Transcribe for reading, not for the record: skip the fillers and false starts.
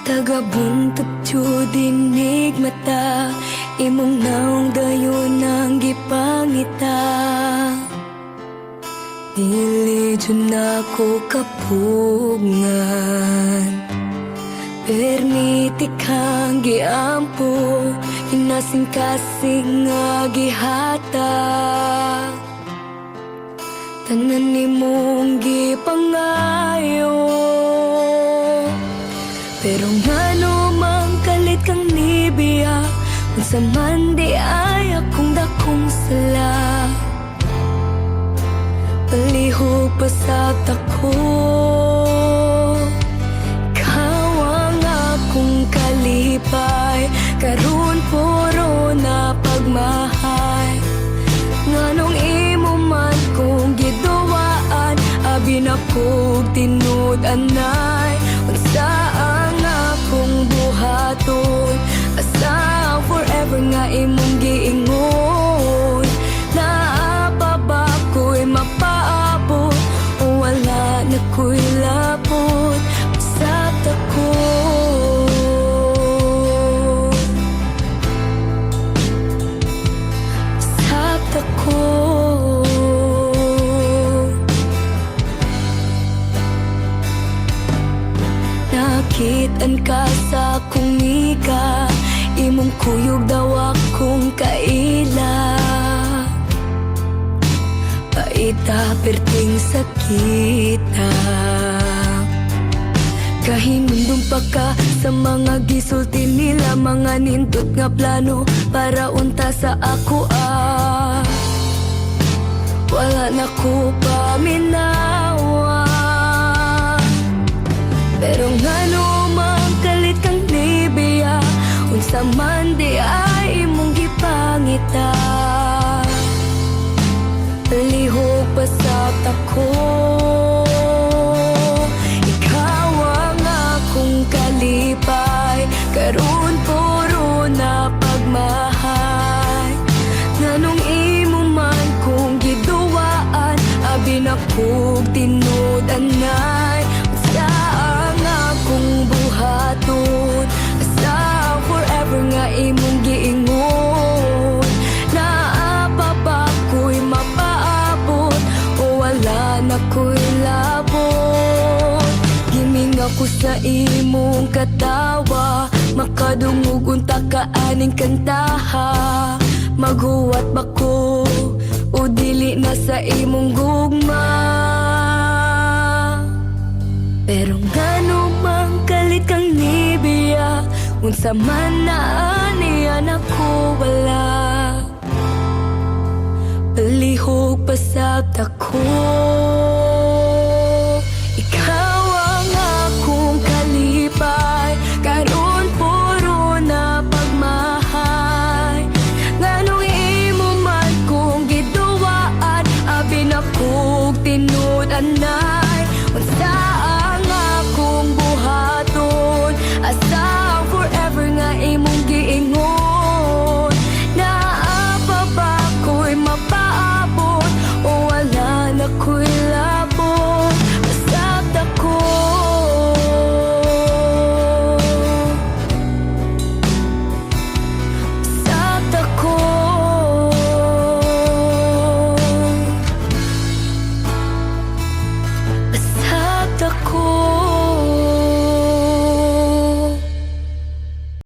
Tagabuntog dinig mata, imong naong dayon ang gipangita. Dili dyan ako kapugngan, permiti kang giampo, inasing-kasing nga gihata. Tanan ni mong gipangayo, pero ngano mang kalit kang nibiya, unsa man di ay akong dakong sala. Palihog pa sa tako, ikaw ang akong kalipay, karon puro na pagmahay. Nganong imo man kong giduwaan, abi na kog tinud anay. Unsa ang akong buhaton, asa ang forever nga imong giingon. Naapa ba ko'y mapaabot, o wala na ko'y lapot sa tako. Sa tako. Nakitaan ka sa akong ika, imong kuyog daw akong kaila. Paita perting sakita, kahimundong pa ka sa mga gisulti nila, mga nindot nga plano para unta sa ako wala na ko paminawa. Pero ngano man kalit kang nibiya, unsa man di ay imong gipangita. Palihog pa sa tako, ikaw ang akong kalipay, karon puro na pagmahay. Nganong imo man kong giduwaan, abi na kog tinud anay. Unsa ang akong buhaton, asa ang forever nga imong giingon. Naapa ba ko'y mapaabot, o wala na ko'y labot. Giming ako sa imong katawa, makadungog unta ka aning kantaha. Maghuwat ba ko, o dili na sa imong gugma. Pero ngano mang kalit kang nibiya, unsa man na aniyan ako wala. Palihog pa sa tako, ikaw ang akong kalipay, karon puro na pagmahay. Nganong imo man kong giduwaan, abi na kog tinud anay. Unsa ang akong buhaton, asa ang forever nga imong giingon. Naapa ba ko'y mapaabot, o wala na ko'y labot. Basta ako. Basta ako. Basta ako.